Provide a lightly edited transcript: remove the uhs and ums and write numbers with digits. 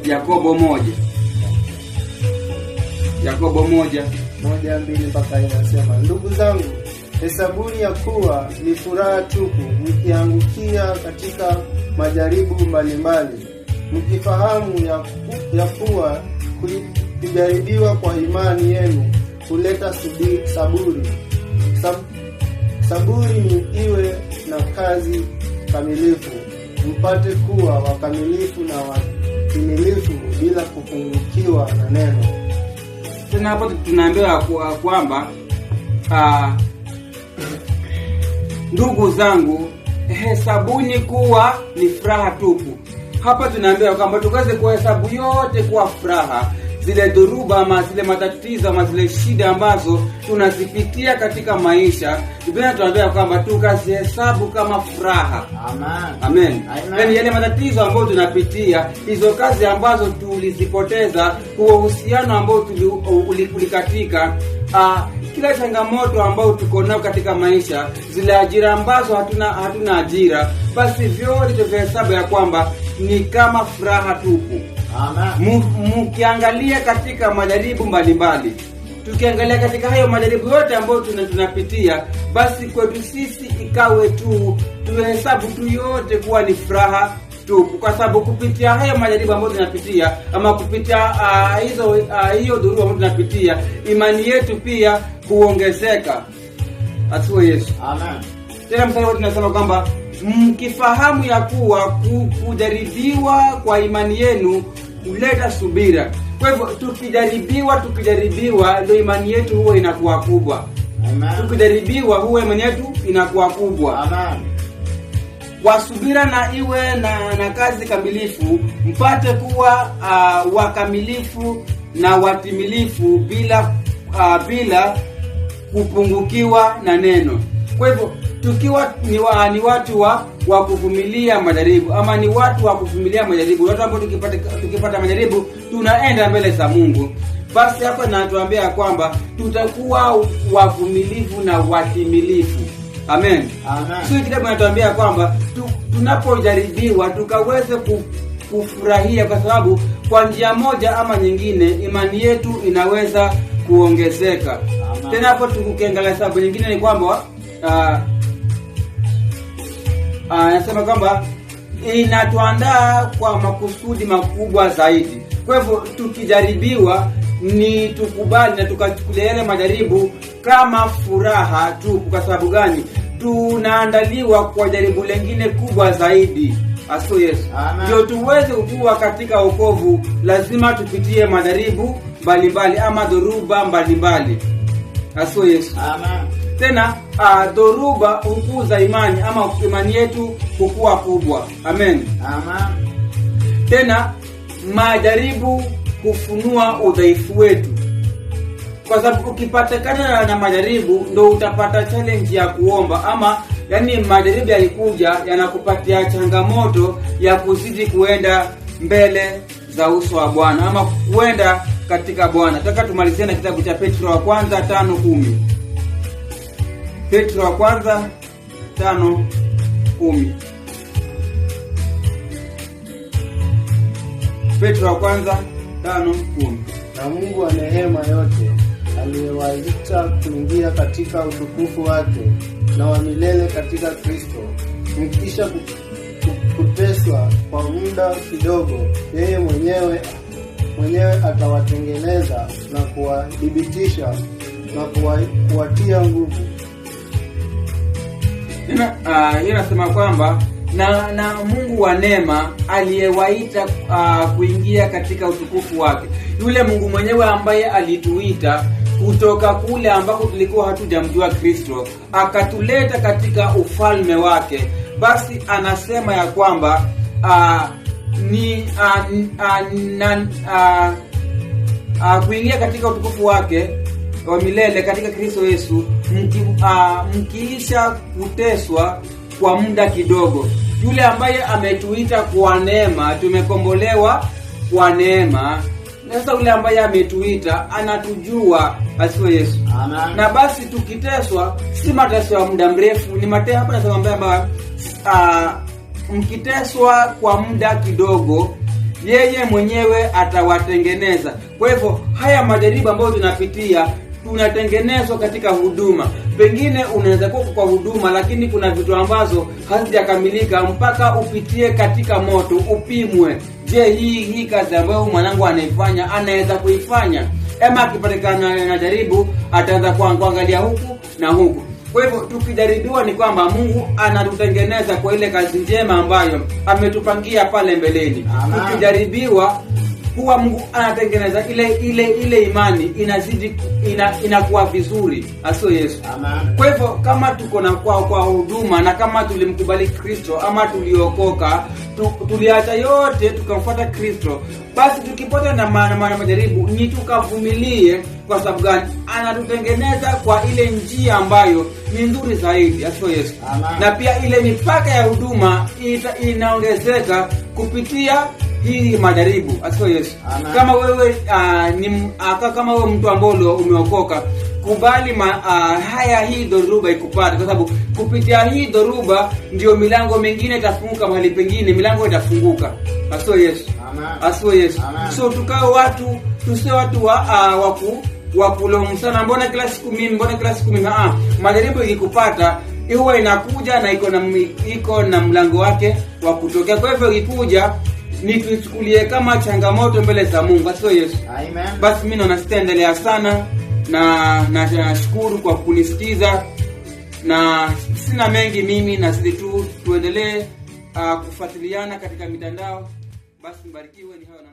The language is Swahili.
Yakobo 1. Yakobo 1:2 mpaka 4 inasema, ndugu zangu, hesabuni ya kuwa ni furaha tupu mkiangukia katika majaribu mbalimbali, mkifahamu ya kuwa kujaribiwa kwa imani yenu huleta saburi. Saburi ni iwe na kazi kamilifu, mpate kuwa wakamilifu na watimilifu bila kupungukiwa na neno. Tena hapo tunaambiwa kwamba ndugu zangu, hesabuni kuwa ni furaha tupu. Hapa tunaambiwa kwamba tukaze kuhesabu yote kuwa furaha, zile dhoruba ama zile matatizo ama zile shida ambazo tunazipitia katika maisha. Biblia inatuambia kwamba tukazihesabu kama furaha. Amen. Yaani yale matatizo ambayo tunapitia, hizo kazi ambazo tulizipoteza, huo uhusiano ambao ulikatika, kila changamoto ambayo tuko nayo katika maisha, zile ajira ambazo hatuna ajira, basi vyote tuvihesabu ya kwamba ni kama furaha tupu. Mkiangalia katika majaribu mbalimbali, tukiangalia katika hayo majaribu yote ambayo tunapitia, basi kwetu sisi ikawe tu tuhesabu tu yote kuwa ni furaha tupu, kwa sababu kupitia hayo majaribu ambayo tunapitia ama kupitia hiyo dhuruba ambayo tunapitia, imani yetu pia huongezeka. Asiwe Yesu. Amen. Tena mstari wote tunasema kwamba mkifahamu ya kuwa kujaribiwa kwa imani yenu huleta subira. Kwa hivyo tukijaribiwa ndio imani yetu huwa inakuwa kubwa. Amen. Tukijaribiwa huwa imani yetu inakuwa kubwa. Amen. Kwa subira na iwe na kazi kamilifu, mpate kuwa wakamilifu na watimilifu bila kupungukiwa na neno. Kwa hivyo tukiwa ni watu wa kuvumilia majaribu, ama ni watu wa kuvumilia majaribu, watu ambao tukipata majaribu tunaenda mbele za Mungu, basi hapa natuambia kwamba tutakuwa wavumilivu na watimilifu. Amen. Amen. Sio kitabu kinatuambia kwamba tunapojaribiwa tukaweze kufurahia, kwa sababu kwa njia moja ama nyingine imani yetu inaweza kuongezeka. Amen. Tena hapo tukiangalia sababu nyingine ni kwamba nasema kwamba inatuandaa kwa makusudi makubwa zaidi. Kwa hivyo tukijaribiwa ni tukubali na tukachukulia yale majaribu kama furaha tu. Kwa sababu gani? Tunaandaliwa kwa jaribu lingine kubwa zaidi. Aso Yesu. Ndio tuweze kukua katika wokovu, lazima tupitie majaribu mbalimbali ama dhoruba mbalimbali. Aso Yesu. Amen. Tena dhoruba hukuza imani ama imani yetu hukua kubwa. Amen. Amen. Tena majaribu hufunua udhaifu wetu, kwa sababu ukipatikana na majaribu ndo utapata challenge ya kuomba, ama yani majaribu yakikuja yanakupatia changamoto ya kuzidi kuenda mbele za uso wa Bwana ama kuenda katika Bwana. Nataka tumalizie na kitabu cha Petro wa kwanza 5:10. Petro wa kwanza 5:10. Petro wa kwanza 5:10. Na Mungu wa neema yote aliyewaita kuingia katika utukufu wake na wa milele katika Kristo, mkisha kuteswa kwa muda kidogo, yeye mwenyewe atawatengeneza na kuwadhibitisha na kuwatia nguvu. Hiyo nasema kwamba na Mungu wa neema aliyewaita kuingia katika utukufu wake, yule Mungu mwenyewe ambaye alituita kutoka kule ambako tulikuwa hatujamjua Kristo, akatuleta katika ufalme wake. Basi anasema ya kwamba kuingia katika utukufu wake wa milele katika Kristo Yesu, mkiisha kuteswa kwa muda kidogo. Yule ambaye ametuita kwa neema, tumekombolewa kwa neema. Sasa yule ambaye ametuita anatujua. Asiwe Yesu. Amen. Na basi tukiteswa si mateso ya muda mrefu, ni mateso hapa nasema kwamba mkiteswa kwa muda kidogo, yeye mwenyewe atawatengeneza. Kwa hivyo haya majaribu ambayo tunapitia, tunatengenezwa katika huduma. Pengine unaweza kuwa kwa huduma, lakini kuna vitu ambazo hazijakamilika mpaka upitie katika moto, upimwe. Je, hii kazi ambayo mwanangu anaifanya anaweza kuifanya? Ama akipatikana na jaribu, ataanza kuangalia huku na huku. Kwa hivyo tukijaribiwa, ni kwamba Mungu anatutengeneza kwa ile kazi njema ambayo ametupangia pale mbeleni. Tukijaribiwa, huwa Mungu anatengeneza ile imani, inazidi inakuwa vizuri. Aso Yesu. Amen. Kwa hivyo kama tuko na kwa huduma, na kama tulimkubali Kristo ama tuliokoka, tuliacha yote tukamfuata Kristo, basi tukipata na majaribu, ni tukavumilie. Kwa sababu gani? Anatutengeneza kwa ile njia ambayo ni nzuri zaidi. Aso Yesu. Amen. Na pia ile mipaka ya huduma inaongezeka kupitia hii majaribu. Aso Yesu. Amen. Kama wewe kama wewe mtu ambaye umeokoka, kubali hii dhoruba ikupate, kwa sababu kupitia hii dhoruba ndio milango mingine itafunguka, mahali pengine milango itafunguka. Aso Yesu. Amen. Aso Yesu. Amen. So tusiwe watu wa kulaumu sana, mbona kila siku mimi. Majaribu ikikupata, huwa inakuja na iko na mlango wake wa kutokea. Kwa hivyo ikikuja, ni tuchukulie kama changamoto mbele za Mungu. Aso Yesu. Amen. Basi mimi naona sitaendelea sana, na nashukuru kwa kunisikiza, na sina mengi mimi, na sisi tuendelee kufuatiliana katika mitandao. Basi mbarikiwe. Ni hayo na